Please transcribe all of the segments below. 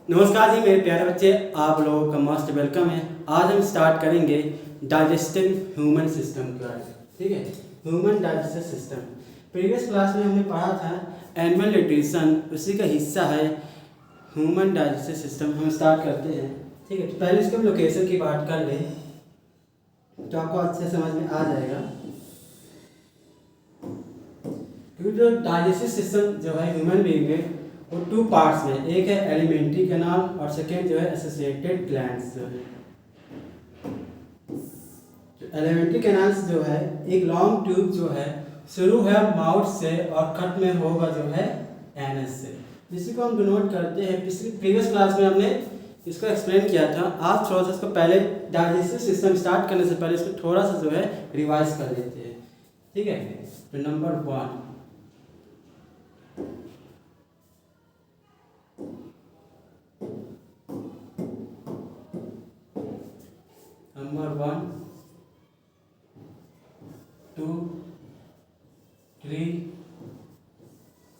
नमस्कार जी मेरे प्यारे बच्चे, आप लोगों का मोस्ट वेलकम है। आज हम स्टार्ट करेंगे डाइजेस्टिव ह्यूमन सिस्टम के बारे में। ठीक है, human digestive system previous class में हमने पढ़ा था एनिमल न्यूट्रिशन, उसी का हिस्सा है ह्यूमन डाइजेस्टिव सिस्टम। हम स्टार्ट करते हैं। ठीक है, तो पहले इसके हम लोकेशन की बात कर लें तो आपको अच्छे समझ में आ जाएगा। क्योंकि जो डाइजेस्टिव सिस्टम जो है ह्यूमन बीइंग में वो टू पार्ट्स में, एक है एलिमेंट्री कैनाल और सेकेंड जो है एसोसिएटेड ग्लैंड्स जो है। एलिमेंट्री कैनाल्स जो है एक लॉन्ग ट्यूब जो है शुरू है माउथ से और कट में होगा जो है एनस से, जिसी को हम डिनोट करते हैं। पिछली प्रीवियस क्लास में हमने इसको एक्सप्लेन किया था। आज थोड़ा सा इसको पहले डाइजेस्टिव सिस्टम स्टार्ट करने से पहले इसको थोड़ा सा जो है रिवाइज कर लेते हैं। ठीक है, तो नंबर 1 2 3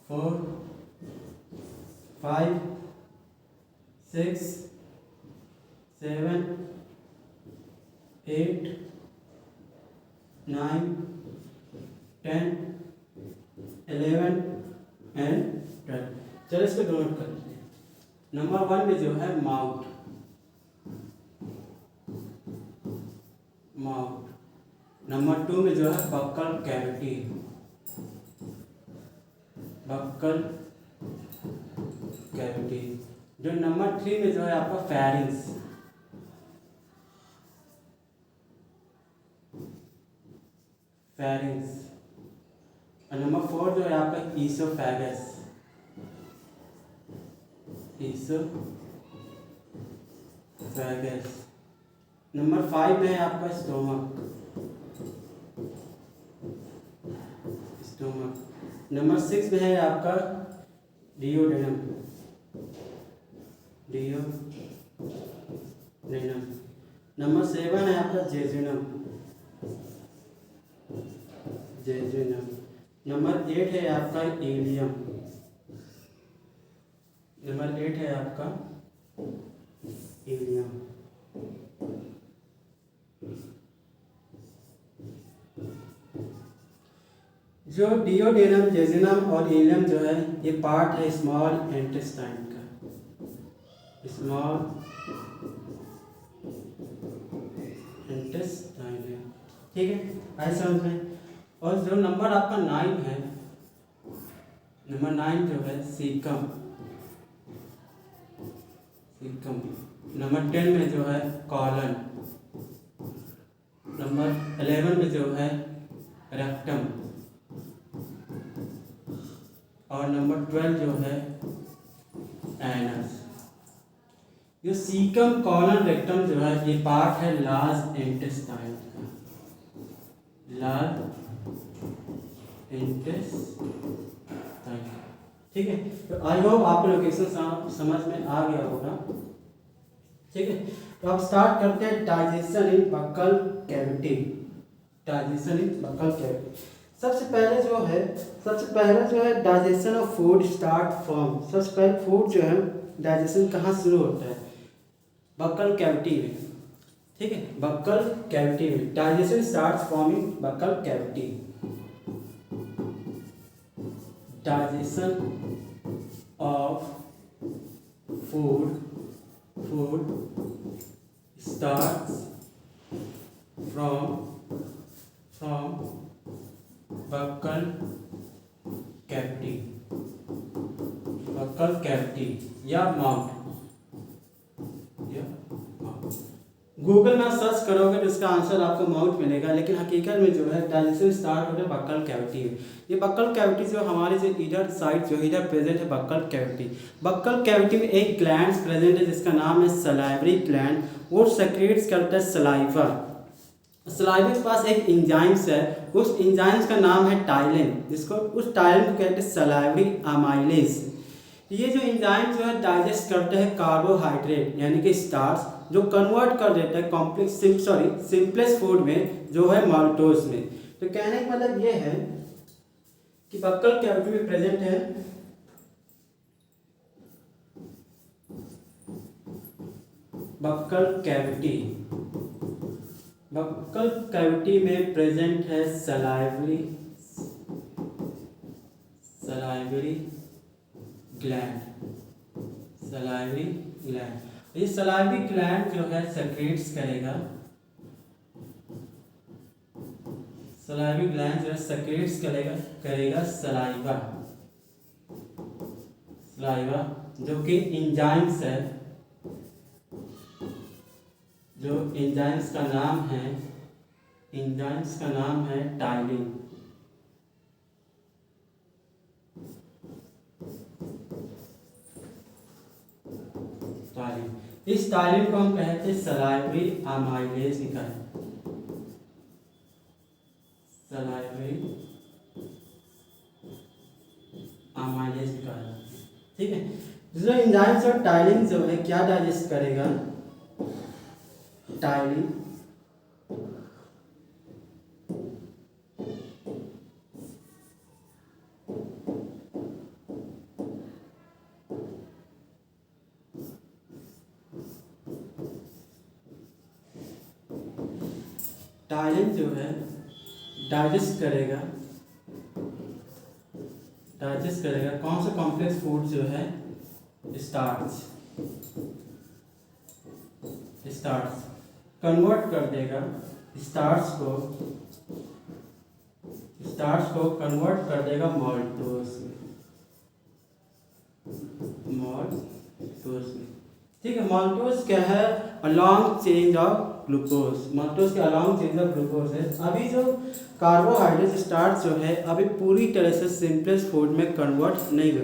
4 5 6 7 8 9 10 11 एंड 12। चलो इसको नोट कर लेते हैं। नंबर 1 में जो है माउथ। नंबर 2 में जो है बक्कल कैविटी। जो नंबर 3 में जो है आपका फेरिंक्स। और नंबर 4 जो है आपका ईसोफेगस। नंबर 5 में है आपका स्टोमक। नंबर 6 में है आपका डियोडेनम। नंबर 7 है आपका जेजुनम। नंबर 8 है आपका इलियम। जो डियोडेनम, जेजुनम और इलियम जो है ये पार्ट है स्मॉल इंटेस्टाइन का। है, ठीक है, ऐसे समझ में। और जो नंबर आपका 9 है, नंबर 9 जो है सीकम। नंबर 10 में जो है कॉलन। नंबर 11 में जो है रेक्टम। और नंबर 12 जो है एनस। जो सीकम, कॉलन, रेक्टम जो है ये पार्ट है लार्ज इंटेस्टाइन का। ठीक है, तो आई होप आपको लोकेशन समझ में आ गया होगा। ठीक है, तो अब स्टार्ट करते हैं डाइजेशन इन बक्कल कैविटी। सबसे पहले जो है digestion of food start from. सबसे पहले फूड जो है डाइजेशन कहाँ शुरू होता है? बक्कल कैविटी में। ठीक है, बक्कल कैविटी में digestion start from in buccal cavity. Digestion of food starts from buccal cavity या माउथ। गूगल में सर्च करोगे तो इसका आंसर आपको माउथ मिलेगा, लेकिन हकीकत में जो है डाइजेशन स्टार्ट होता है बक्कल कैविटी में। ये बक्कल कैविटी जो हमारी जो इधर साइड जो इधर प्रेजेंट है बक्कल कैविटी में एक ग्लैंड प्रेजेंट है जिसका नाम है सलाइवरी ग्लैंड। वो सेक्रेट्स करता है सलाइवा। सलाइवा के पास एक एंजाइम्स है, उस एंजाइम्स का नाम है टाइलिन, जिसको उस टाइलिन को कहते हैं सलाइवरी अमाइलेज। ये जो एंजाइम जो है डाइजेस्ट करते हैं कार्बोहाइड्रेट यानी कि स्टार्च, जो कन्वर्ट कर देता है सिंपलेस्ट फूड में जो है माल्टोज में। तो कहने का मतलब ये है कि बक्कल कैविटी में प्रेजेंट है बक्कल कैविटी, बक्कल कैविटी में प्रेजेंट है सलाइवरी ग्लैंड, सलाइवरी ग्लैंड। ये सलाइवरी ग्लैंड जो है सेक्रेट्स करेगा, सलाइवरी ग्लैंड जो है सेक्रेट्स करेगा सलाइवा, जो कि एंजाइम्स है, जो एंजाइम्स का नाम है टाइलिन। इस टाइलिन को हम कहते हैं सलाइवरी अमाइलेज निकाल, सलाइवरी अमाइलेज निकाल। ठीक है, जो एंजाइम्स और टाइलिन जो है क्या डाइजेस्ट करेगा, टाइलिन जो है डाइजेस्ट करेगा कौन सा कॉम्प्लेक्स फूड जो है, स्टार्च कन्वर्ट कर देगा, स्टार्च को कन्वर्ट कर देगा माल्टोज में। ठीक है, माल्टोज क्या है, along change of glucose, maltose के अलॉन्ग चेंज ऑफ ग्लूकोज है। अभी जो कार्बोहाइड्रेट स्टार्च जो है अभी पूरी तरह से सिंपलेस्ट फूड में कन्वर्ट नहीं हुआ।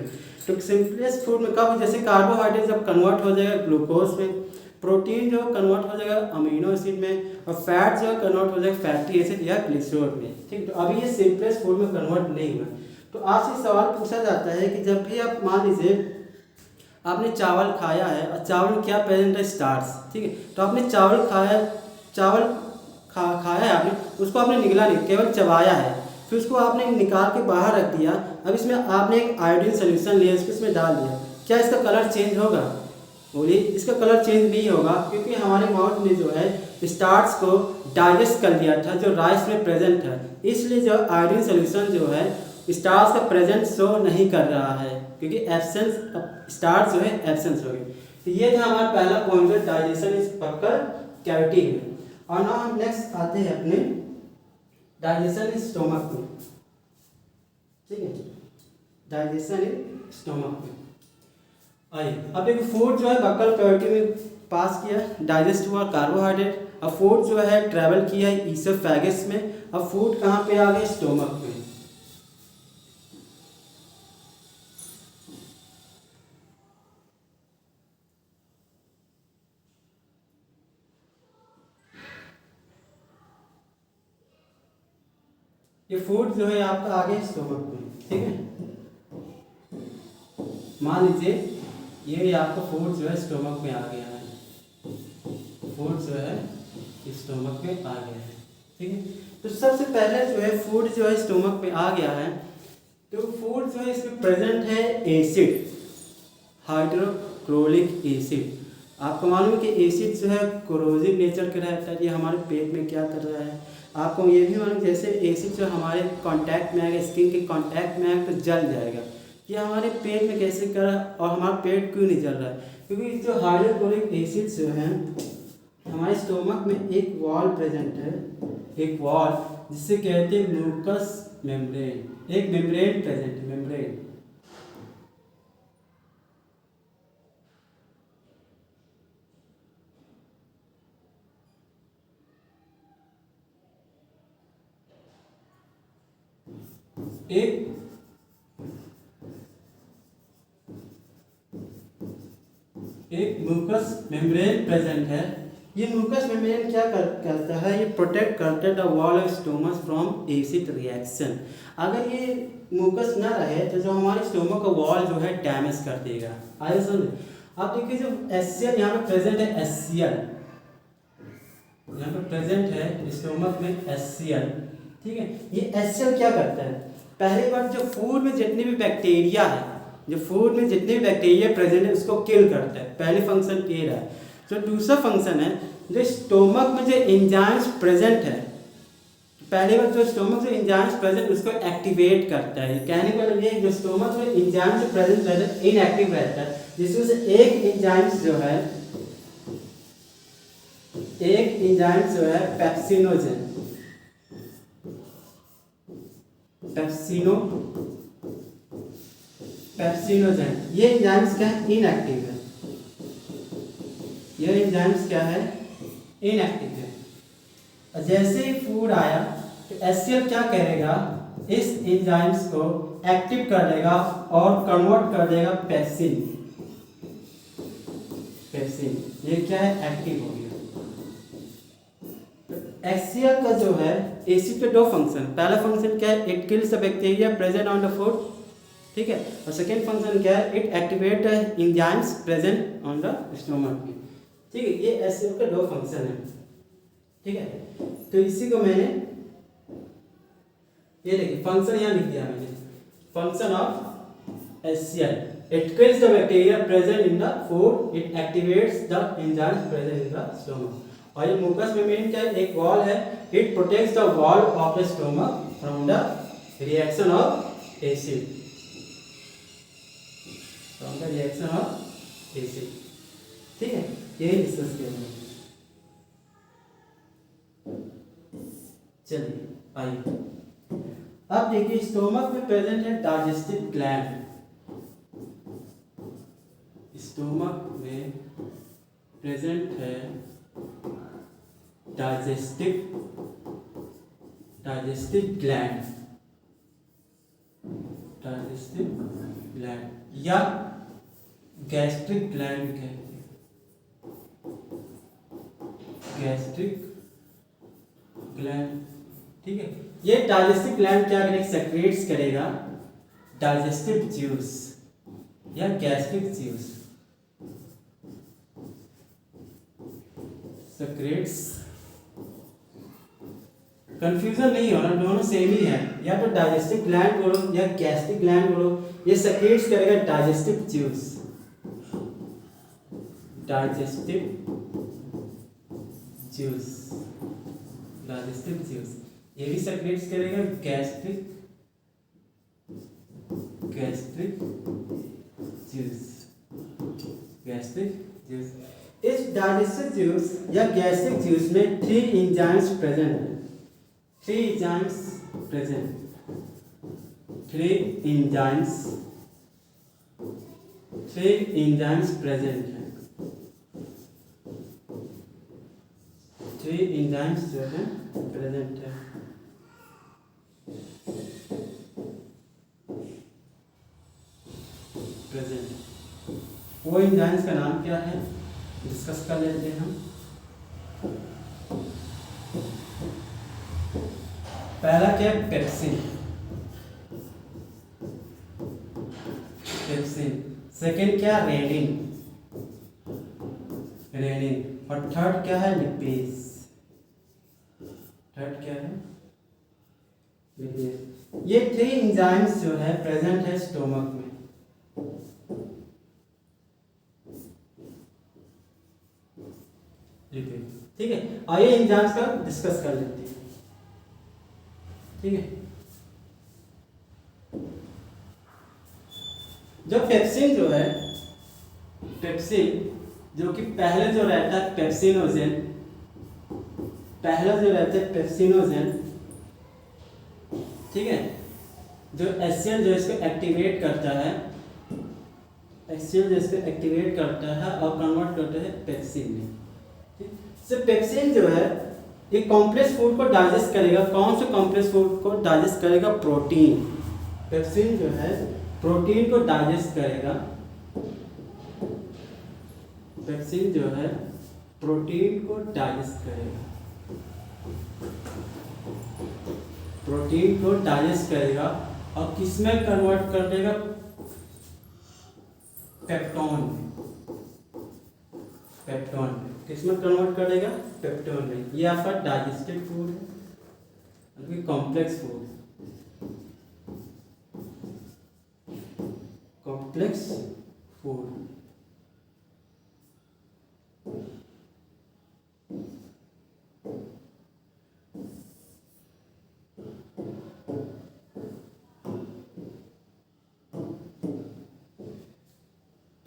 तो सिंपलेस्ट फूड में कब, जैसे कार्बोहाइड्रेट जब कन्वर्ट हो जाएगा ग्लूकोज में, प्रोटीन जो कन्वर्ट हो जाएगा अमीनो एसिड में, और फैट जो कन्वर्ट हो जाएगा फैटी एसिड या ग्लिसरॉल में। ठीक, तो अभी ये सिंपलेस्ट फूड में कन्वर्ट नहीं हुआ। तो आपसे सवाल पूछा जाता है कि जब भी आप मान लीजिए आपने चावल खाया है और चावल में क्या प्रेजेंट है, स्टार्च। ठीक है, तो आपने चावल खाया है आपने, उसको आपने निगला नहीं, केवल चबाया है, फिर उसको आपने निकाल के बाहर रख दिया। अब इसमें आपने एक आयोडीन सोल्यूशन लिया, इसको इसमें डाल दिया, क्या इसका कलर चेंज होगा? बोलिए, इसका कलर चेंज नहीं होगा, क्योंकि हमारे माउथ ने जो है स्टार्च को डाइजेस्ट कर लिया था जो राइस में प्रेजेंट है, इसलिए जो आयोडीन सोल्यूशन जो है स्टार्च का प्रेजेंट शो नहीं कर रहा है, क्योंकि एब्सेंस स्टार्च जो है एब्सेंस हो गई। तो ये था हमारा पहला point, digestion is buccal cavity में। और नाउ हम नेक्स्ट आते हैं अपने डाइजेशन इन स्टोमक में। ठीक है, डाइजेशन इन स्टोमक में आइए, अब देखो फूड जो है बक्कल कैविटी में पास किया, डाइजेस्ट हुआ कार्बोहाइड्रेट, अब फूड जो है ट्रैवल किया ईसोफेगस में, अब फूड कहाँ पे आ गया, स्टोमक में। ये फूड जो है आपका आ गया स्टोमक में। ठीक है, मान लीजिए ये आपका फूड जो है स्टोमक में आ गया है, फूड जो है स्टोमक में आ गया है। ठीक है, तो सबसे पहले जो है फूड जो है स्टोमक में आ गया है, तो फूड जो है इसमें प्रेजेंट है एसिड, हाइड्रोक्लोरिक एसिड। आपको मालूम है कि एसिड जो है कोरोसिव नेचर का रहता है, ये हमारे पेट में क्या कर रहा है। आपको ये भी मालूम, जैसे एसिड जो हमारे कांटेक्ट में आएगा, स्किन के कांटेक्ट में आएगा तो जल जाएगा। ये हमारे पेट में कैसे कर रहा है और हमारा पेट क्यों नहीं जल रहा है, क्योंकि जो हाइड्रोक्लोरिक एसिड जो है हमारे स्टोमक में एक वॉल प्रेजेंट है, एक वॉल जिसे कहते हैं म्यूकस मेम्ब्रेन, एक मेम्ब्रेन प्रेजेंट है, मेम्ब्रेन। एक म्यूकस मेम्ब्रेन प्रेजेंट है। ये म्यूकस मेम्ब्रेन क्या करता है, ये प्रोटेक्ट करता है the wall of stomach from acid reaction. अगर ये म्यूकस ना रहे तो जो हमारे स्टोमक का वॉल जो है डैमेज कर देगा। आइए समझ, आप देखिए जो एससीएल यहाँ पे प्रेजेंट है, एससीएल यहाँ पे प्रेजेंट है स्टोमक में, एससीएल। ठीक है, ये एससीएल क्या करता है, पहली बार जो फूड में जितने भी बैक्टीरिया है, जो फूड में जितने भी बैक्टीरिया प्रेजेंट है उसको किल करता है, पहले फंक्शन ये रहा है। जो दूसरा फंक्शन है, जो स्टोमक में जो एंजाइम्स प्रेजेंट है, पहले बार जो स्टोमक में एंजाइम्स प्रेजेंट उसको एक्टिवेट करता है। कहने का मतलब ये जो स्टोमक में एंजाइम जो प्रेजेंट रहता है इनएक्टिव रहता है, जिसमें से एक एंजाइम्स जो है पेप्सिनोजन, पेप्सिनोजन, ये एंजाइम्स क्या है, इनएक्टिव है। ये एंजाइम्स क्या है, इनएक्टिव है। और जैसे ही फूड आया तो HCl क्या करेगा, इस एंजाइम्स को एक्टिव कर देगा और कन्वर्ट कर देगा पेप्सिन। ये क्या है, एक्टिव हो गया। HCl का जो है एसिड के दो फंक्शन, पहला फंक्शन क्या है, it kills the bacteria present on the food, ठीक है, और सेकेंड फंक्शन क्या है, it activate enzymes present on the stomach में, ठीक है। ये HCl के दो फंक्शन है, ठीक है। तो इसी को मैंने ये देखिए फंक्शन यहाँ लिख दिया मैंने, function of HCl, it kills the bacteria present in the food, it activates the enzymes present in the stomach. और ये मुकस मेम्ब्रेन क्या है, एक वॉल है, it protects the wall of the stomach from the reaction of acid, ठीक है। यही discuss किया मैंने। चलिए आइए अब देखिए, स्टोमक में प्रेजेंट है डाइजेस्टिव ग्लैंड। स्टोमक में प्रेजेंट है डाइजेस्टिव ग्लैंड या गैस्ट्रिक ग्लैंड कहते हैं, गैस्ट्रिक ग्लैंड, ठीक है। ये डाइजेस्टिव ग्लैंड क्या करेगा, सेक्रेट्स करेगा डाइजेस्टिव जूस या गैस्ट्रिक जूस, सेक्रेट्स, कंफ्यूजन नहीं होना, दोनों सेम ही है, या तो डाइजेस्टिव ग्लैंड बोलो या गैस्ट्रिक ग्लैंड बोलो। ये सेक्रेट्स करेगा डाइजेस्टिव जूस, डाइजेस्टिव जूस, ये भी सेक्रेट्स करेगा गैस्ट्रिक जूस। इस डाइजेस्टिव जूस या गैस्ट्रिक जूस में 3 एंजाइम्स प्रेजेंट है, 3 एंजाइम्स प्रेजेंट है, 3 एंजाइम्स जो है प्रेजेंट है। वो एंजाइम्स का नाम क्या है, डिस्कस कर लेते हैं हम। पहला क्या है, पेप्सिन, सेकेंड क्या, रेनिन, और थर्ड क्या है, लिपेज, ये 3 एंजाइम्स जो है प्रेजेंट है स्टोमक में। ठीक है, आइए एंजाइम्स का डिस्कस कर लेते हैं, ठीक है। जो पेप्सिन जो है, जो कि पहले जो रहता है पेप्सिनोजेन, ठीक है, जो HCl जो इसको एक्टिवेट करता है, और कन्वर्ट करता है पेप्सिन में, ठीक। तो पेप्सिन जो है ये कॉम्प्लेक्स फूड को डाइजेस्ट करेगा। कौन से कॉम्प्लेक्स फूड को डाइजेस्ट करेगा, प्रोटीन। पेप्सिन जो है प्रोटीन को डाइजेस्ट करेगा, और किसमें कन्वर्ट कर देगा, पेप्टोन में। किसमें कन्वर्ट कर देगा, पेप्टोन में। ये आपका डाइजेस्टिव फूड है, कॉम्प्लेक्स फूड।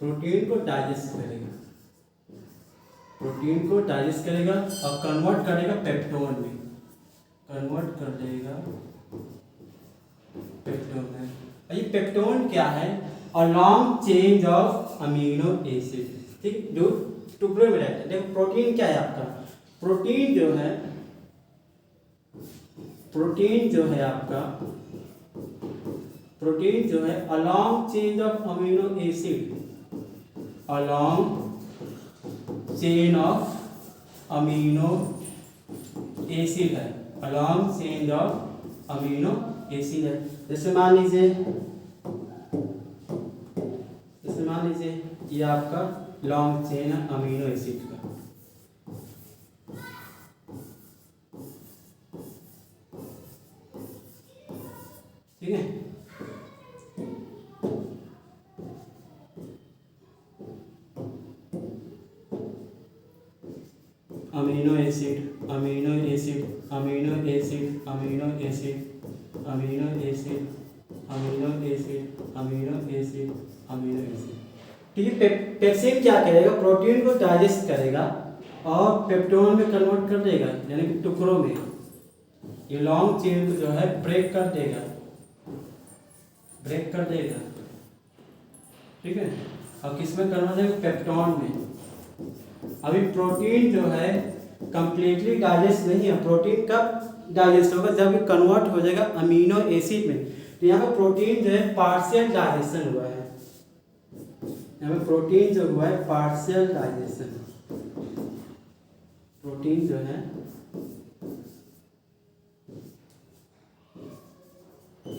प्रोटीन को डाइजेस्ट करेगा, प्रोटीन को डाइजेस्ट करेगा और कन्वर्ट करेगा पेप्टोन में, कन्वर्ट कर देगा पेप्टोन में। और ये पेप्टोन क्या है? A long chain of amino acid, ठीक, जो टुकड़े में रहते हैं। देखो प्रोटीन क्या है आपका, प्रोटीन जो है, प्रोटीन जो है आपका, प्रोटीन जो है a long chain of amino acid, a long chain of amino acid है, a long chain of amino acid है। जैसे मान लीजिए, जैसे मान लीजिए ये आपका लॉन्ग चेन है अमीनो एसिड का, ठीक है। Amino acid, amino acid, amino acid, amino acid, amino acid, amino acid, amino acid, amino acid, ठीक है। पेप्सिन क्या करेगा? प्रोटीन को डाइजेस्ट करेगा और पेप्टोन में कन्वर्ट कर देगा, यानी कि टुकड़ों में। ये लॉन्ग चेन को जो है ब्रेक कर देगा, ब्रेक कर देगा, ठीक है। और किस में कन्वर्ट करेगा? पेप्टोन में। अभी प्रोटीन जो है कंप्लीटली डाइजेस्ट नहीं है। प्रोटीन कब डाइजेस्ट होगा? जब ये कन्वर्ट हो जाएगा अमीनो एसिड में। तो यहाँ पर प्रोटीन जो है पार्शियल डाइजेशन हुआ है, यहाँ पे प्रोटीन जो हुआ है पार्शियल डाइजेशन, प्रोटीन जो है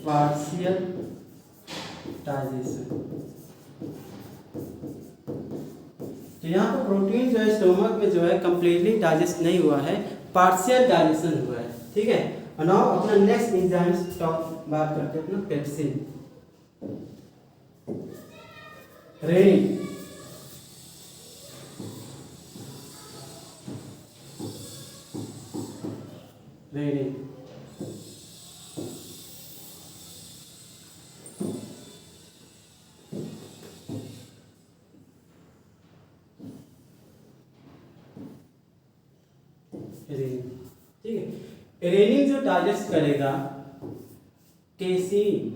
पार्शियल डाइजेशन। तो यहाँ पर प्रोटीन जो है स्टोमक में जो है कंप्लीटली डाइजेस्ट नहीं हुआ है, पार्शियल डाइजेशन हुआ है, ठीक है। और नाउ अपना नेक्स्ट एंजाइम्स बात करते हैं अपना पेप्सिन, रेनिन, रेनिन, रेनिन, ठीक है। रेनिन जो डाइजेस्ट करेगा केसीन,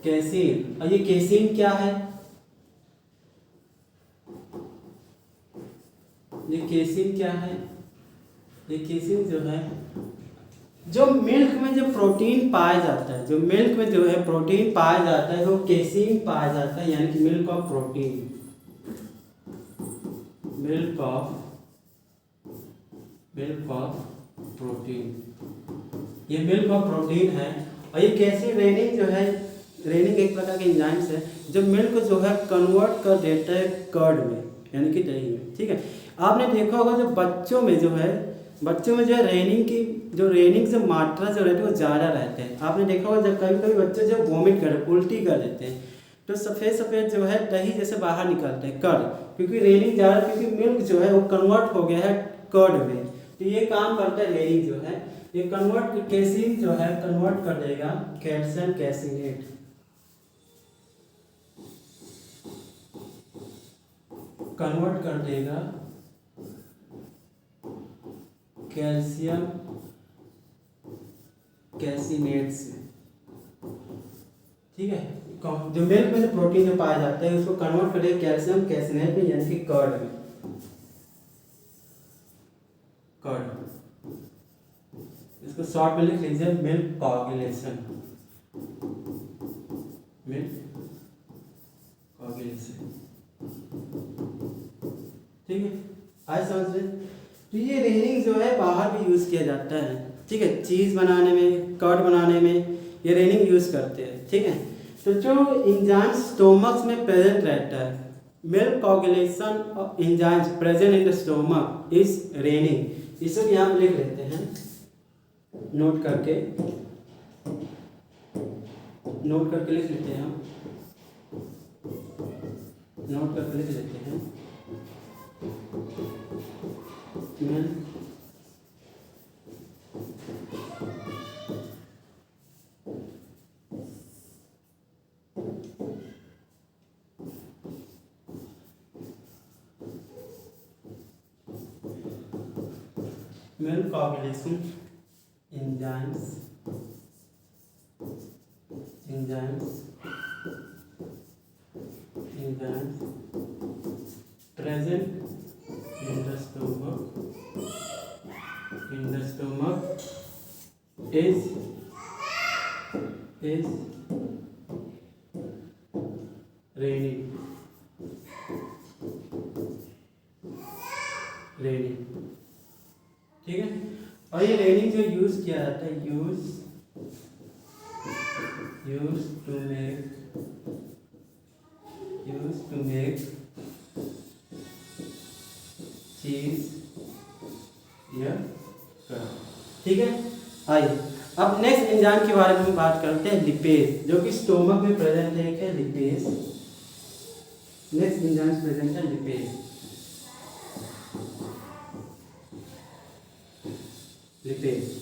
कैसीन। और ये कैसीन क्या है? ये कैसीन क्या है? ये कैसीन जो है, जो मिल्क में जो प्रोटीन पाया जाता है, जो मिल्क में जो है प्रोटीन पाया जाता है वो कैसीन पाया जाता है, यानी कि milk of protein, milk of protein, ये मिल्क ऑफ प्रोटीन है। और ये कैसीन, रेनिन जो है, रेनिन एक प्रकार के एंजाइम्स है जो मिल्क को जो है कन्वर्ट कर देता है कर्ड में, यानी कि दही में, ठीक है। आपने देखा होगा जो बच्चों में जो है, बच्चों में जो है रेनिन की जो मात्रा जो रहती है वो ज़्यादा रहते हैं। आपने देखा होगा जब कभी कभी बच्चे जो वॉमिट कर, उल्टी कर देते हैं, तो सफ़ेद सफ़ेद जो है दही जैसे बाहर निकलते हैं कर्ड, क्योंकि रेनिन ज़्यादा, क्योंकि मिल्क जो है वो कन्वर्ट हो गया है कर्ड में। तो ये काम करता है रेनिन जो है, ये कन्वर्ट, कैसीन जो है कन्वर्ट कर देगा कैल्शियम कैसिनेट, कन्वर्ट कर देगा कैल्शियम कैसिनेट से, ठीक है। जो मिल्क में जो प्रोटीन जो पाया जाता है उसको कन्वर्ट कर देगा कैल्शियम कैसिनेट में, यानी कि कर्ड में, कर्ड। इसको शॉर्ट में लिख लीजिए मिल्क कोagulation, मिल्क कोagulation, ठीक है। आज समझ रहे। तो ये रेनिंग जो है बाहर भी यूज़ किया जाता है, ठीक है, चीज़ बनाने में, कर्ड बनाने में ये रेनिंग यूज़ करते हैं, ठीक है। तो जो एंजाइम स्टोमक्स में प्रेजेंट रहता है, milk coagulation of enzymes present in the stomach is rennin, इसे भी यहाँ लिख लेते हैं नोट करके, नोट करके लिख लेते हैं हम, नोट करके लिख लेते हैं milk coagulation enzymes present in the stomach is raining. ठीक है, और ये रेनिंग जो यूज किया जाता है, यूज टू मेक चीज या कर्ड। ठीक है, आइए अब नेक्स्ट एंजाइम के बारे में बात करते हैं, लिपेज, जो कि स्टोमक में प्रेजेंट है। क्या लिपेज? नेक्स्ट एंजाइम प्रेजेंट है लिपेज। लिपेज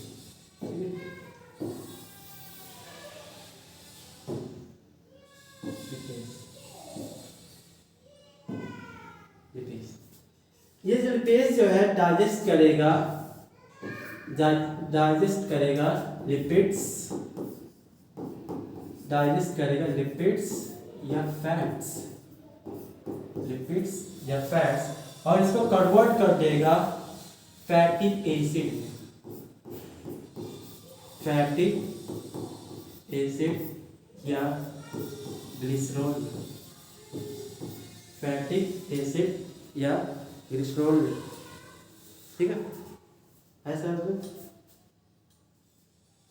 ये जो लिपेज जो है डाइजेस्ट करेगा लिपिड्स, या फैट्स, और इसको कन्वर्ट कर देगा फैटी एसिड या ग्लिसरॉल, ठीक है, ऐसा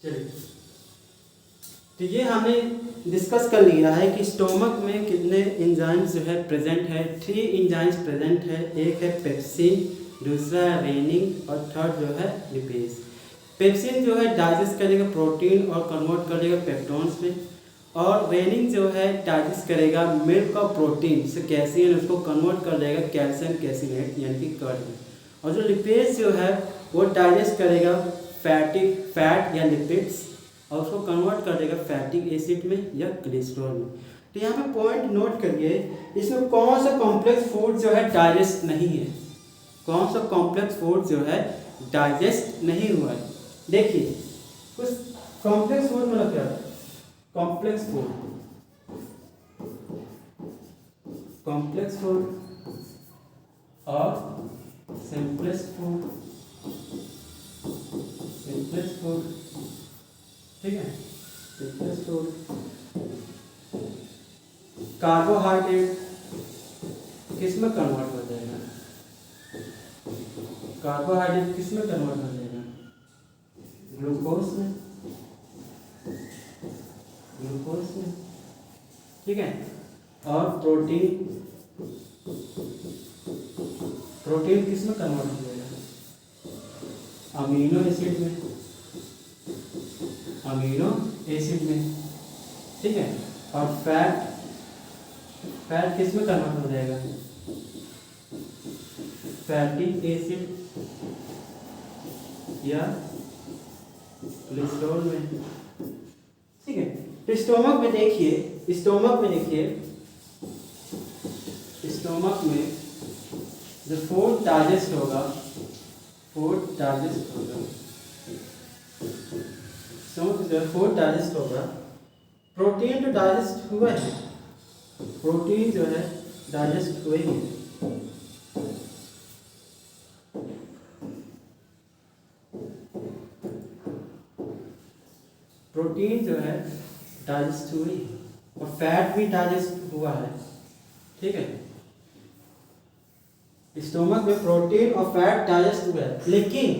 चलिए। तो ये हमने डिस्कस कर लिया है कि स्टोमक में कितने एंजाइम्स जो है प्रेजेंट है। 3 एंजाइम्स प्रेजेंट है, एक है पेप्सिन, दूसरा है रेनिंग, और थर्ड जो है लिपेज। पेप्सिन जो है डाइजेस्ट करेगा प्रोटीन और कन्वर्ट कर देगा पेप्टोन्स में, और रेनिंग जो है डाइजेस्ट करेगा मिल्क और प्रोटीन से कैल्शियम, उसको कन्वर्ट कर देगा कैल्शियम कैसिनेट यानी कि कर्ड में। और जो लिपेज जो है वो डाइजेस्ट करेगा फैट या लिपिड्स, और उसको कन्वर्ट कर देगा फैटी एसिड में या ग्लिसरॉल में। तो यहाँ पे पॉइंट नोट करिए, इसमें कौन सा कॉम्प्लेक्स फूड जो है डाइजेस्ट नहीं है, कौन सा कॉम्प्लेक्स फूड जो है डाइजेस्ट नहीं हुआ है। देखिए कुछ कॉम्प्लेक्स फूड मतलब क्या है? कॉम्प्लेक्स फूड और सिंपलेस्ट फूड, ठीक है। सिंपलेस्ट फूड कार्बोहाइड्रेट किस में कन्वर्ट हो जाएगा? ग्लूकोज में, ठीक है। और प्रोटीन किस में कन्वर्ट हो जाएगा? अमीनो एसिड में, ठीक है। और फैट किस में कन्वर्ट हो जाएगा? फैटी एसिड या ग्लिसरॉल में, ठीक है। तो स्टोमक में देखिए जो फूड डाइजेस्ट होगा, प्रोटीन तो डाइजेस्ट हुआ है, प्रोटीन जो है डाइजेस्ट हुए ही, प्रोटीन जो है डाइजेस्ट हुई और फैट भी डाइजेस्ट हुआ है, ठीक है। स्टोमक में प्रोटीन और फैट डाइजेस्ट हुआ है, लेकिन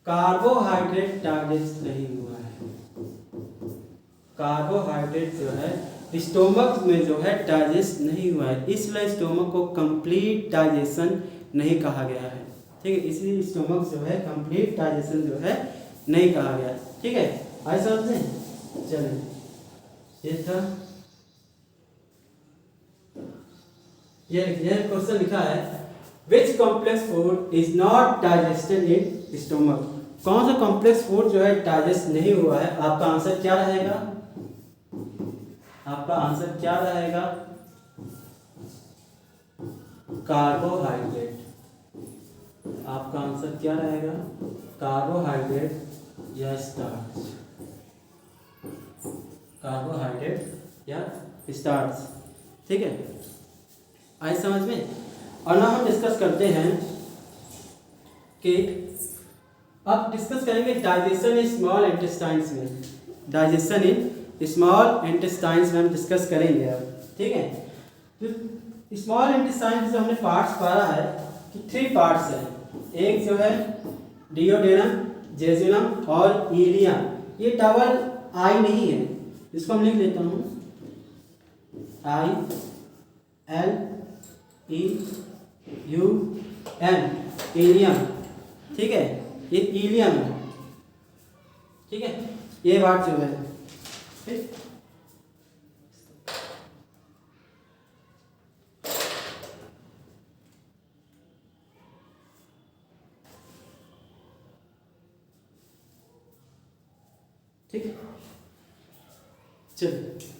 कार्बोहाइड्रेट डाइजेस्ट नहीं हुआ है। कार्बोहाइड्रेट जो है स्टोमक में जो है डाइजेस्ट नहीं हुआ है, इसलिए स्टोमक को कंप्लीट डाइजेशन नहीं कहा गया है, ठीक है। इसलिए स्टोमक जो है कंप्लीट डाइजेशन जो है नहीं कहा गया, ठीक है। आइए समझे, चलिए ये था, ये क्वेश्चन लिखा है, which complex food is not digested in stomach. कौन सा कॉम्प्लेक्स फूड जो है डाइजेस्ट नहीं हुआ है? आपका आंसर क्या रहेगा? कार्बोहाइड्रेट। आपका आंसर क्या रहेगा? कार्बोहाइड्रेट या स्टार्च, कार्बोहाइड्रेट या स्टार्च। ठीक है, आए समझ में। और ना हम डिस्कस करते हैं कि अब डिस्कस करेंगे डाइजेशन इन स्मॉल इंटेस्टाइन्स में, डाइजेशन इन स्मॉल इंटेस्टाइन्स में हम डिस्कस करेंगे अब। ठीक है, तो स्मॉल इंटेस्टाइन जो हमने पार्ट्स पढ़ा है कि 3 पार्ट्स हैं। एक जो है डियोडेनम, जेजुनम और इलियम। ये डबल आई नहीं है, इसको हम लिख लेता हूँ ILEUM, इलियम। ठीक है, ये इलियम है। ठीक है, ये बात जो है ठीक। ठीक है, चलिए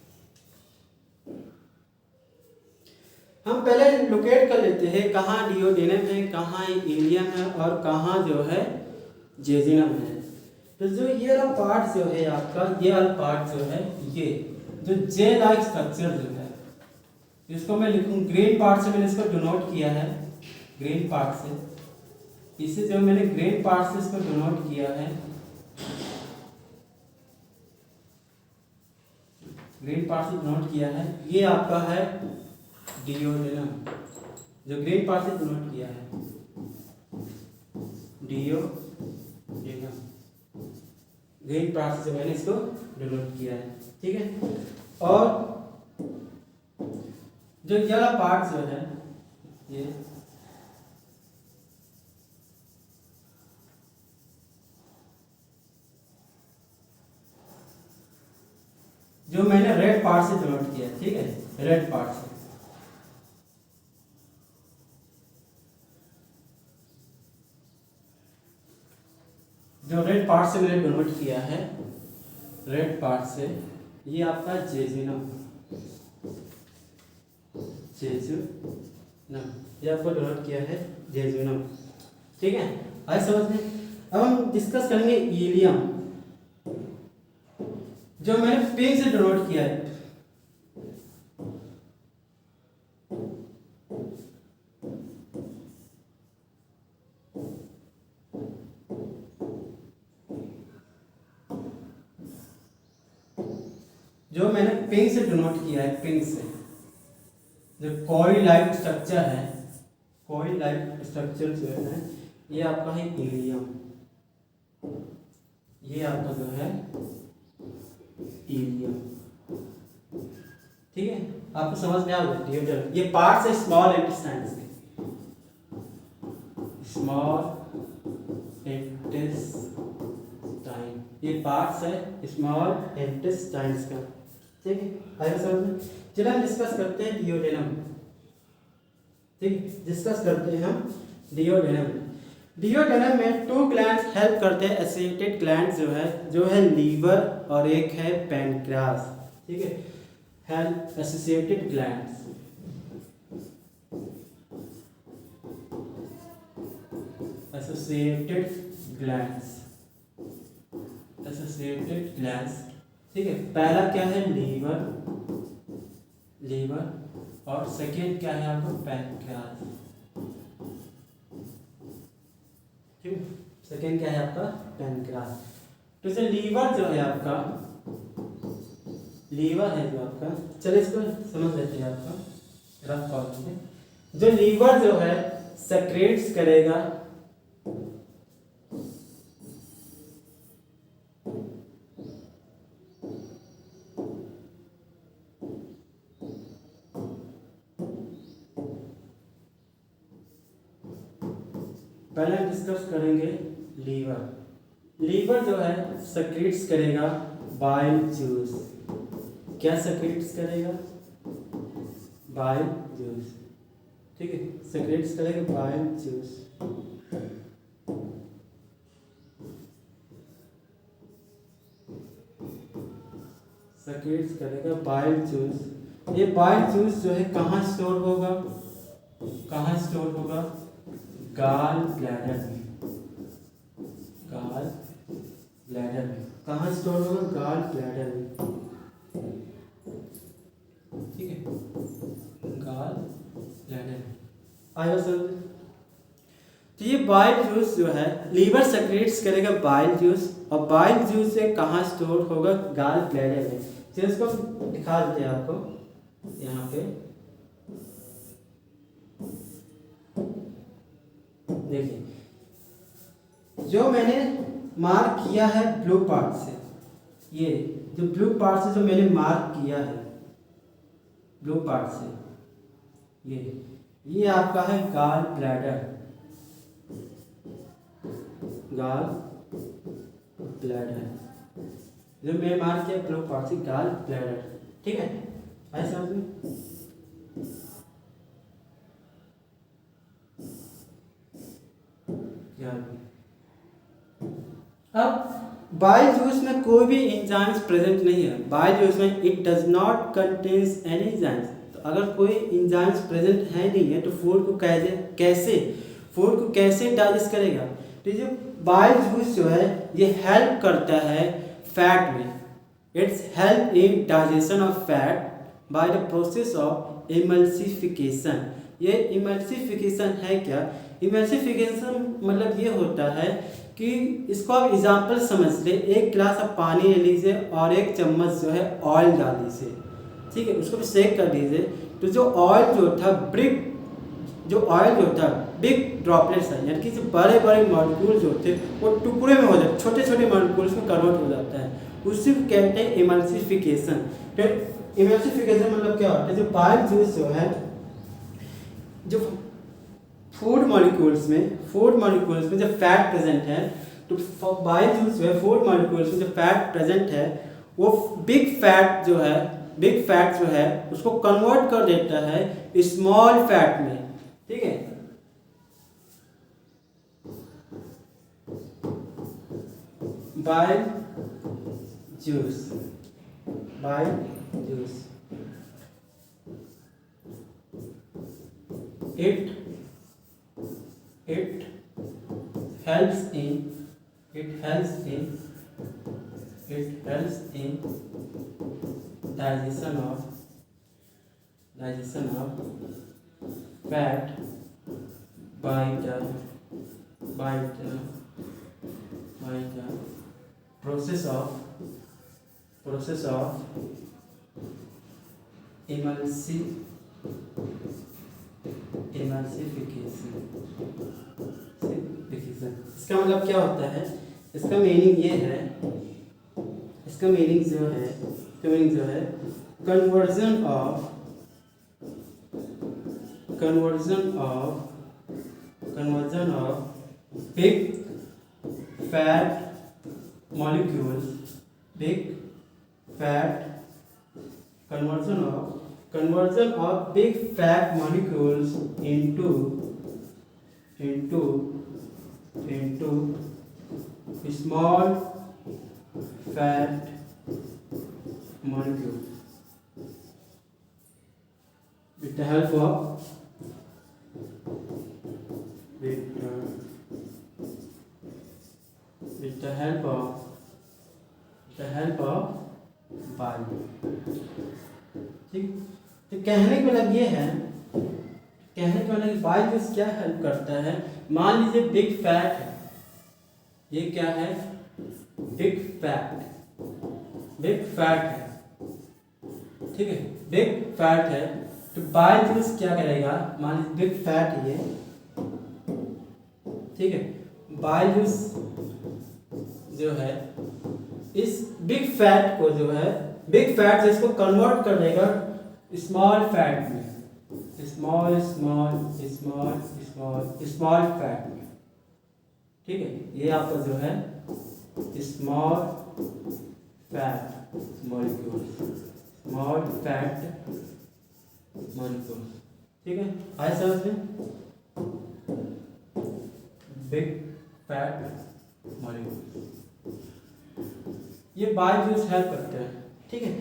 हम पहले लोकेट कर लेते हैं कहाँ डियोडेनम है, कहाँ इलियम है और कहाँ जो है जेजुनम है। तो जो ये वाला पार्ट जो है आपका, ये वाला पार्ट जो है, ये जो जे लाइक स्ट्रक्चर जो है, इसको मैं लिखूँ ग्रीन पार्ट से, मैंने इसको डिनोट किया है ग्रीन पार्ट से। इसे जो मैंने ग्रीन पार्ट से इसको डिनोट किया है, ग्रीन पार्ट से डिनोट किया है, ये आपका है डियोडेनम, जो ग्रीन पार्ट से डिनोट किया है डियोडेनम, ग्रीन पार्ट से मैंने इसको डिनोट किया है। ठीक है, और जो ये वाला पार्ट जो है, ये जो मैंने रेड पार्ट से डिनोट किया है। ठीक है, रेड पार्ट से, जो रेड पार्ट से मैंने डिनोट किया है, रेड पार्ट से, ये आपका जेजुनम, जेजुनम, ये आपको डिनोट किया है जेजुनम। ठीक है, आइए समझ में। अब हम डिस्कस करेंगे इलियम, जो मैंने पिंक से डिनोट किया है। जो मैंने पिंक से डिनोट किया है, पिंक से, जो कॉइल लाइक स्ट्रक्चर है, कॉइल लाइक स्ट्रक्चर जो है, ये आपका है इलियम, ये आपका जो है इलियम। ठीक है, आपको समझ में आ गया डियोडेनम। ये पार्ट्स है स्मॉल इंटेस्टाइन्स के, स्मॉल इंटेस्टाइन, ये पार्ट्स है स्मॉल इंटेस्टाइन्स का। ठीक है, आइए समझ में। चलिए हम डिस्कस करते हैं डियोडेनम। ठीक, डिस्कस करते हैं हम डियोडेनम। डियोडेनम में 2 ग्लैंड्स हेल्प करते हैं, एसोसिएटेड ग्लैंड्स जो है लीवर और एक है पैनक्रियास। ठीक है, help associated glands, associated glands, associated glands. ठीक है, पहला क्या है लीवर, लीवर, और सेकेंड क्या है आपको पैनक्रियास। ठीक है, सेकेंड क्या है आपका पैनक्रियास। तो इसे लीवर जो है आपका, लीवर है जो आपका, चलिए इसको समझ लेते हैं आपका रफ फॉर्म में। जो लीवर जो है सेक्रेट्स करेगा पहले डिस्कस करेंगे लीवर। लीवर जो है सेक्रेट्स करेगा बाइल जूस। क्या सेक्रेट्स करेगा? Bile juice. ठीक है, सेक्रेट्स करेगा बाइल जूस। सेक्रेट्स करेगा बाइल जूस। ये बाइल जूस जो है कहाँ स्टोर होगा? कहाँ स्टोर होगा? गाल ब्लैडर में, गाल ब्लैडर में। कहाँ स्टोर होगा? गाल ब्लैडर में, ठीक है, गाल ब्लैडर में। आएगा समझ? तो ये बाइल जूस जो है लीवर सेक्रेट्स करेगा बाइल जूस, और बाइल जूस से कहाँ स्टोर होगा? गाल ब्लैडर में। तो इसको दिखा देते हैं आपको यहाँ पे, देखिए जो मैंने मार्क किया है ब्लू पार्ट से, ये जो ब्लू पार्ट से जो मैंने मार्क किया है ब्लू पार्ट से, ये आपका है गाल ब्लैडर, गाल ब्लैडर जो मैं मार्क किया ब्लू पार्ट से, गाल ब्लैडर, ठीक है। आइए समझ में। अब बाइल जूस में कोई भी एंजाइम्स प्रेजेंट नहीं है। बाइल जूस में it does not contains any enzymes. तो अगर कोई एंजाइम्स प्रेजेंट है नहीं है तो फूड को कैसे डाइजेस्ट करेगा? तो जो बाइल जूस जो है ये हेल्प करता है फैट में। It's help in digestion of fat by the process of emulsification. ये इमल्सिफिकेशन है क्या? इमल्सिफिकेशन मतलब ये होता है कि इसको आप एग्जाम्पल समझ ले, एक गिलास आप पानी ले लीजिए और एक चम्मच जो है ऑयल डाल दीजिए, ठीक है, उसको भी सेक कर दीजिए। तो जो ऑयल जो था बिग ड्रॉपलेट्स है, यानी कि जो बड़े बड़े मॉलिक्यूल जो थे वो टुकड़े में हो जाते, छोटे छोटे मॉलिक्यूल्स में कन्वर्ट हो जाता है, उसी को कहते हैं इमल्सिफिकेशन। तो इमल्सिफिकेशन मतलब क्या होता है? जो बाइल जूस जो है, जो फूड मॉलिक्यूल्स में जो फैट प्रेजेंट है, तो बाइल जूस जो है फूड मॉलिक्यूल्स में जो फैट प्रेजेंट है वो बिग फैट जो है उसको कन्वर्ट कर देता है स्मॉल फैट में, ठीक है। Bile juice it helps in digestion of fat by the process of emulsification। इसका मतलब क्या होता है? इसका मीनिंग ये है, इसका मीनिंग जो है conversion of big fat molecules conversion of big fat molecules into small fat molecules with the help of bile. ठीक, तो कहने का मतलब ये है, बाइल जूस क्या हेल्प करता है? मान लीजिए बिग फैट है, ये क्या है? बिग फैट है, ठीक है, बिग फैट है। तो बाइल जूस क्या करेगा? मान लीजिए बिग फैट ये, ठीक है, बाइल जूस जो है इस बिग फैट को जो है से इसको कन्वर्ट कर देगा स्मॉल फैट में, स्मॉल फैट में, ठीक है। ये आपका जो है स्मॉल फैट मॉलिक्यूल, ठीक है। आइए समझ में, बिग फैट मॉलिक्यूल ये बाइल जूस हेल्प करते हैं, ठीक है।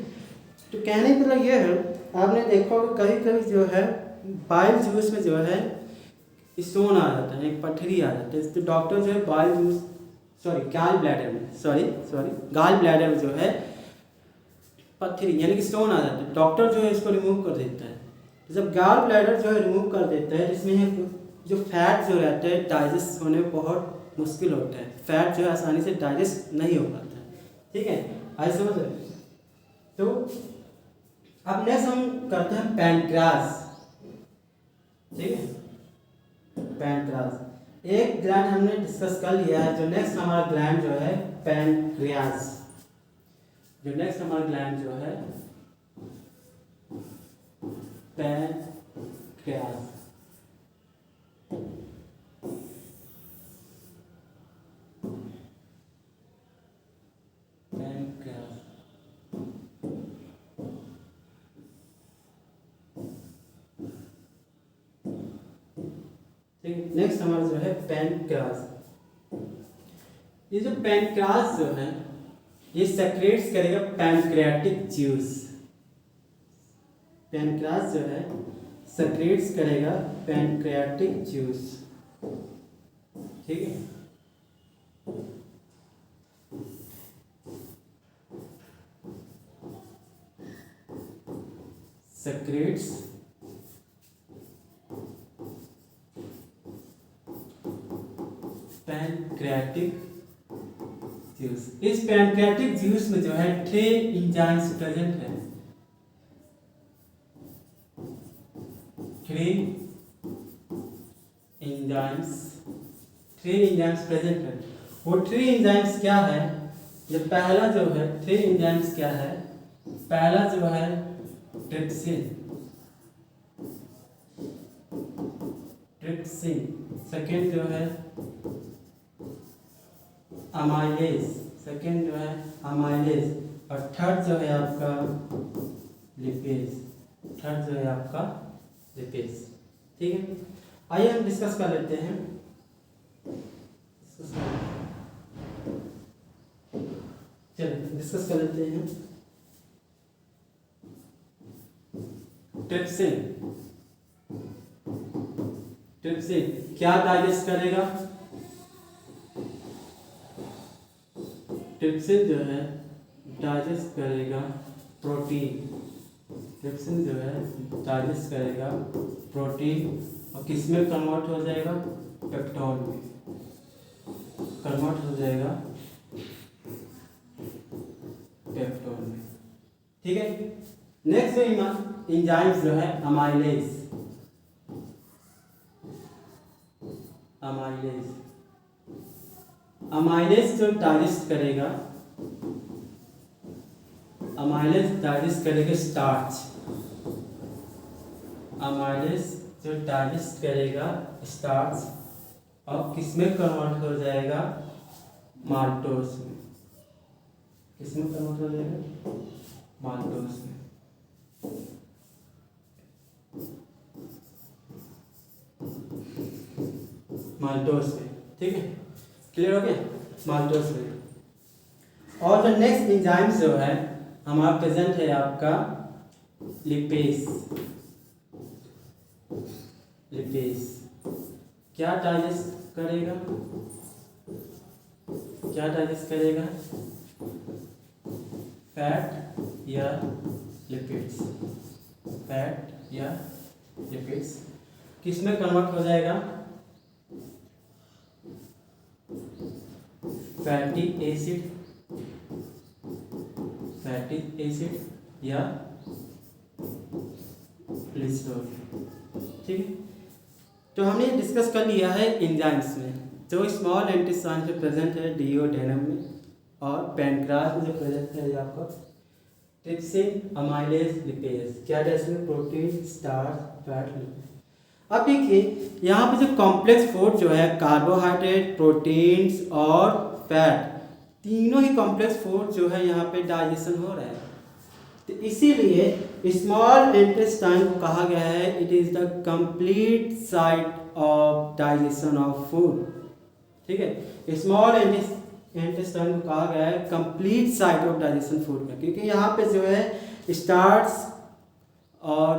तो कहने का मतलब ये है, आपने देखा होगा कभी कभी जो है बाइल जूस में जो है स्टोन आ जाता है, एक पथरी आ जाता है, तो डॉक्टर जो है गाल ब्लैडर में जो है पथरी यानी कि स्टोन आ जाता है, डॉक्टर जो है इसको रिमूव कर देता है। तो जब गाल ब्लैडर जो है रिमूव कर देता है, इसमें जो फैट जो रहता है डाइजेस्ट होने में बहुत मुश्किल होता है, फैट जो है आसानी से डाइजेस्ट नहीं हो पाता है। ठीक है, आज समझ रहे। तो अब नेक्स्ट हम करते हैं पैनक्रियास। ठीक है, पैनक्रियास एक ग्लैंड हमने डिस्कस कर लिया है। जो नेक्स्ट हमारा ग्लैंड जो है पैनक्रियास, जो नेक्स्ट हमारा ग्लैंड जो है पैनक्रियास। नेक्स्ट हमारा जो है पैनक्रियास। ये जो पैनक्रियास जो है ये सेक्रेट्स करेगा पैनक्रियाटिक जूस। पैनक्रियास जो है सेक्रेट्स करेगा पैनक्रियाटिक जूस। ठीक है, सेक्रेट्स पैनक्रियाटिक जूस। इस पैनक्रियाटिक जूस में जो है 3 एंजाइम्स प्रेजेंट है। 3 एंजाइम्स प्रेजेंट है। वो 3 एंजाइम्स क्या है? जो पहला जो है 3 एंजाइम्स क्या है? पहला जो है ट्रिप्सिन, सेकेंड जो है अमाइलेज, और थर्ड जो है आपका लिपेज, ठीक है, आइए हम डिस्कस कर लेते हैं। चलिए डिस्कस कर लेते हैं। ट्रिप्सिन क्या डाइजेस्ट करेगा? ट्रिप्सिन जो है डाइजेस्ट करेगा प्रोटीन। ट्रिप्सिन जो है डाइजेस्ट करेगा प्रोटीन और किस में कन्वर्ट हो जाएगा? पेप्टोन में कन्वर्ट हो जाएगा, पेप्टोन में। ठीक है, नेक्स्ट एंजाइम्स जो है अमाइलेज। अमाइलेज जो डाइजेस्ट करेगा, स्टार्च। और किस में कन्वर्ट हो जाएगा? माल्टोस में। किस में कन्वर्ट हो जाएगा? माल्टोस में। ठीक है, क्लियर हो गया? माल्टोस में। और जो नेक्स्ट एंजाइम्स जो है हमारा प्रेजेंट है आपका लिपेज। क्या डाइजेस्ट करेगा? फैट या लिपिड्स। किस में कन्वर्ट हो जाएगा? फैटी एसिड या ग्लिसरॉल। ठीक है, तो हमने डिस्कस कर लिया है एंजाइम्स में, जो स्मॉल इंटेस्टाइन में प्रेजेंट है डिओडेनम में, और पैनक्रियास में जो प्रेजेंट है आपका ट्रिप्सिन, अमाइलेज, लिपेज। क्या digest? Protein, starch, fat, lipid. अब देखिए यहाँ पे जो कॉम्प्लेक्स फूड जो है कार्बोहाइड्रेट, प्रोटीन्स और फैट, तीनों ही कॉम्प्लेक्स फूड जो है यहाँ पे डाइजेशन हो रहा है। तो इसीलिए स्मॉल इंटेस्टाइन को कहा गया है it is the complete site of digestion of food. ठीक है, स्मॉल इंटेस्टाइन को कहा गया है complete site of digestion food का, क्योंकि यहाँ पे जो है स्टार्च और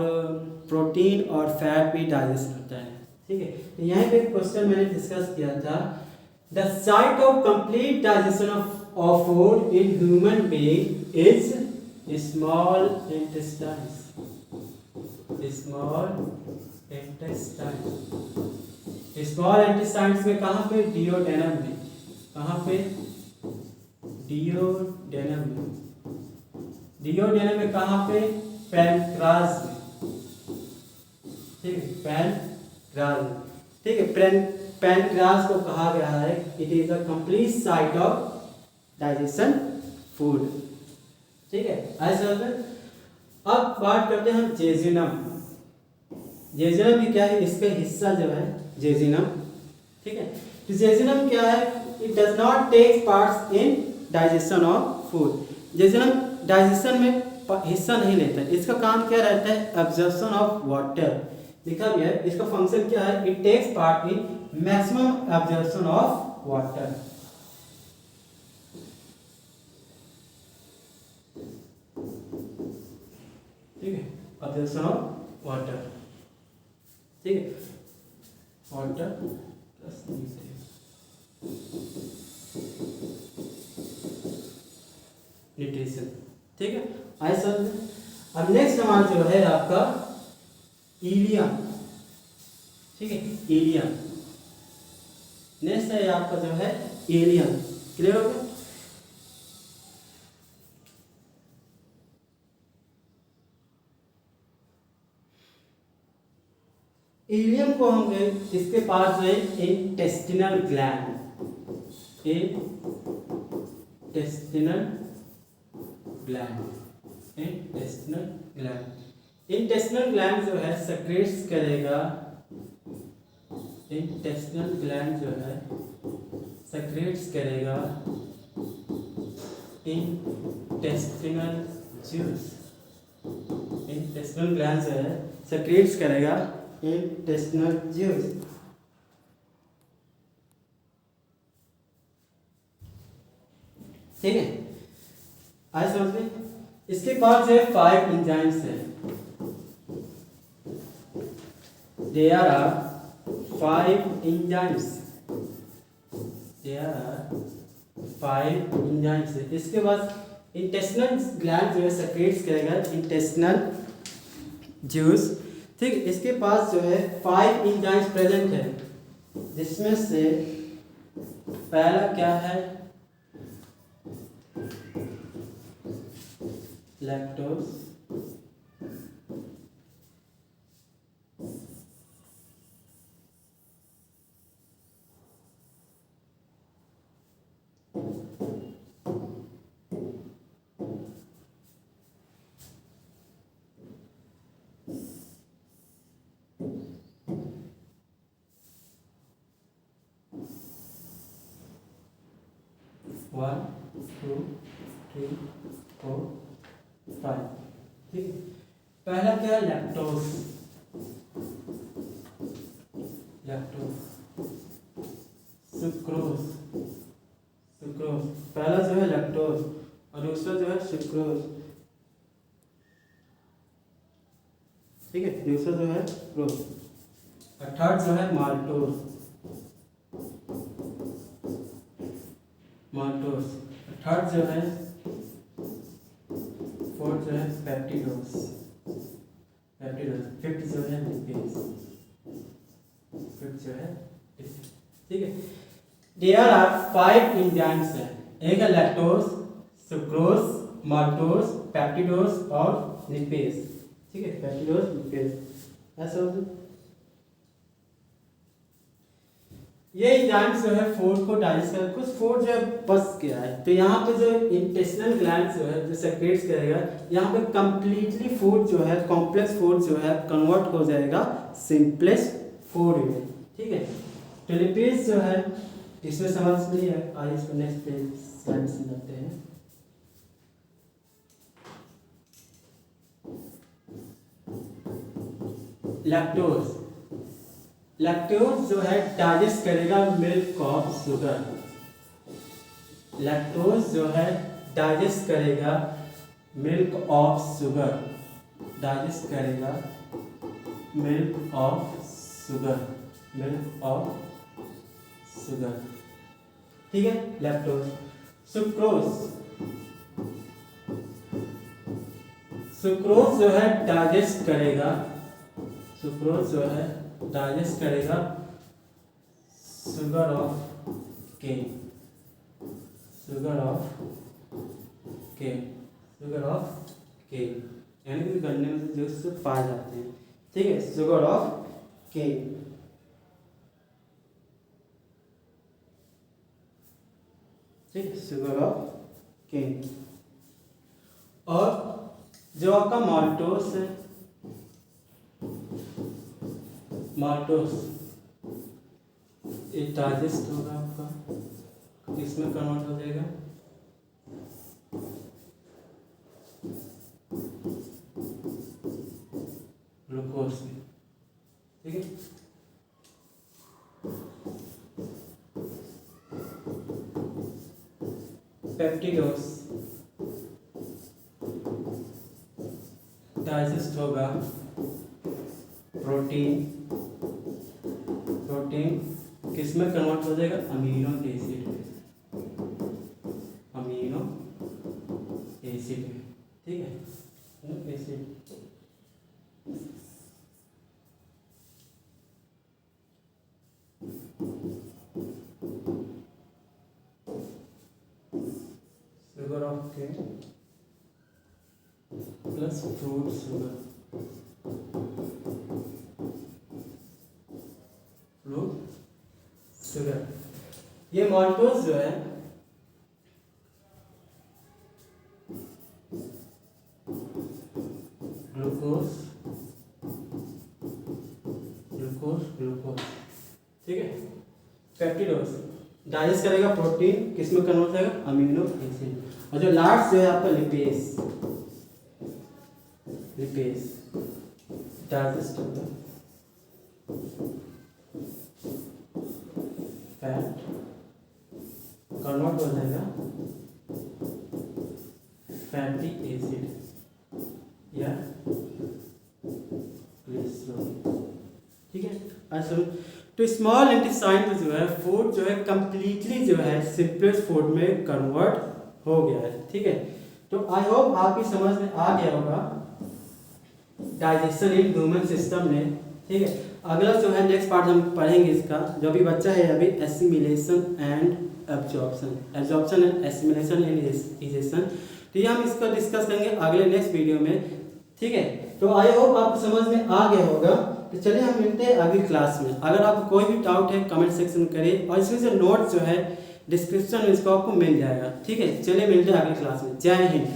प्रोटीन और फैट भी डाइजेस्ट होता है। ठीक है। तो यहाँ पे एक क्वेश्चन मैंने डिस्कस किया था, the site of complete digestion of food in human being is small intestine. Small intestine, small intestines में कहाँ पे? डिओडेनम में। कहाँ पे? डिओडेनम में। डिओडेनम में कहाँ पे? पैनक्रास में। ठीक है, पैनक्रास में। ठीक है, पैनक्रास को कहा गया है it is a complete site of digestion food. ठीक है, ऐसा। अब बात करते हैं हम जेजुनम। जेजुनम भी क्या है? इसका हिस्सा जो है जेजुनम। ठीक है, तो जेजुनम क्या है? It does not take parts in digestion of food. Jejunum digestion में हिस्सा नहीं लेता है। इसका काम क्या रहता है? Absorption of water. लिखा भी है, इसका फंक्शन क्या है? It takes part in maximum absorption of water. ठीक है, एब्जॉर्प्शन ऑफ वाटर। ठीक है, वाटर प्लस न्यूट्रिशन। ठीक है, ऐसा। अब नेक्स्ट हमारा जो है आपका इलियम। ठीक है, इलियम नेक्स्ट है आपका जो है इलियम। क्लियर हो गया? इलियम को हम इसके पास जो है intestinal gland. Intestinal gland. Intestinal gland. Intestinal gland जो है सेक्रेट्स करेगा। इंटेस्टिनल ग्लैंड जो है सेक्रेट्स करेगा इंटेस्टिनल जूस। इंटेस्टिनल ग्लैंड जो है सेक्रेट्स करेगा इंटेस्टिनल जूस। ठीक है, आज समझ में। इसके बाद जो है 5 एंजाइम्स है। There are 5 enzymes। There are 5 enzymes। इसके बाद इंटेस्टिनल ग्लैंड जो है सेक्रेट्स करेगा इंटेस्टिनल जूस। ठीक, इसके पास जो है 5 एंजाइम्स प्रेजेंट है, जिसमें से पहला क्या है? Lactose. One, two, three, four, five. ठीक, पहला क्या है? लैक्टोज। लैक्टोज। सुक्रोज। सुक्रोज पहला जो है लैक्टोज और दूसरा जो है सुक्रोज। ठीक है, दूसरा जो है क्रोज और थर्ड जो है माल्टोज। माल्टोज थर्ड जो है, फोर्थ जो है पेप्टिडोज। पेप्टिडोज फिफ्थ जो है लिपेज। फिफ्थ जो है लिपेज। ठीक है, देयर आर 5 एंजाइम्स है। एक है लैक्टोज, सुक्रोज, माल्टोज, पेप्टिडोज और लिपेज। ठीक है, पेप्टिडोज लिपेज ऐसा होता है। ये एंजाइम्स जो है फूड को डाइजेस्ट कर, कुछ फूड जो है बच गया है तो यहाँ पे जो इंटेस्टिनल ग्लैंड जो है जो सेक्रेट्स करेगा, यहाँ पे कंप्लीटली फूड जो है कॉम्प्लेक्स फूड जो है कन्वर्ट हो जाएगा सिंपलेस्ट फूड में। ठीक है, तो लिपिड्स जो है इसमें समझ नहीं है। आइए इसको नेक्स्ट पेज स्लाइड से जाते हैं। लैक्टोज। लैक्टोज जो है डाइजेस्ट करेगा मिल्क ऑफ शुगर। लैक्टोज जो है डाइजेस्ट करेगा मिल्क ऑफ शुगर। डाइजेस्ट करेगा मिल्क ऑफ शुगर। मिल्क और शुगर, ठीक है। लैक्टोज। सुक्रोज, सुक्रोज जो है डाइजेस्ट करेगा, सुक्रोज जो है डाइजेस्ट करेगा sugar of cane, sugar of cane, sugar of cane, यानी कि गन्ने में जो से पाए जाते हैं, ठीक है। शुगर ऑफ केन, ठीक है, शुगर ऑफ केन। और जो आपका माल्टोस है, माल्टोस ये डाइजेस्ट होगा आपका, इसमें कन्वर्ट हो जाएगा ग्लूकोज में, ठीक है। पेप्टिडोस डाइजेस्ट होगा प्रोटीन, प्रोटीन किसमें कन्वर्ट हो जाएगा, अमीनो एसिड में, अमीनो एसिड में, ठीक है, एसिड। शुगर ऑफ के plus fruit sugar, fruit sugar. ये माल्टोज जो है ग्लूकोज, ग्लूकोज, ग्लूकोज, ठीक है। पेप्टिडोज डाइजेस्ट करेगा प्रोटीन, किसमें कन्वर्ट हो जाएगा, अमीनो एसिड। और जो लास्ट जो है आपका लिपेज, लिपेज डाइजेस्ट होगा फैट, कन्वर्ट हो जाएगा फैटी एसिड या ग्लिसरॉल, ठीक है। अच्छा, तो स्मॉल इंटेस्टाइन में जो है फूड जो है कंप्लीटली जो है सिंपलेस्ट फूड में कन्वर्ट हो गया है, ठीक है। तो आई होप आपकी समझ में आ गया होगा डाइजेशन इन ह्यूमन सिस्टम में, ठीक है। अगला जो है नेक्स्ट पार्ट हम पढ़ेंगे इसका, जो भी बच्चा है अभी assimilation and absorption, absorption and assimilation and digestion, तो ये हम इसका डिस्कस करेंगे अगले नेक्स्ट वीडियो में, ठीक है। तो आई होप आपको समझ में आ गया होगा। तो चलिए हम मिलते हैं अगली क्लास में। अगर आपको कोई भी डाउट है कमेंट सेक्शन में करिए, और इसमें से नोट जो है डिस्क्रिप्शन में इसको आपको मिल जाएगा, ठीक है। चलिए मिलते हैं अगली क्लास में। जय हिंद।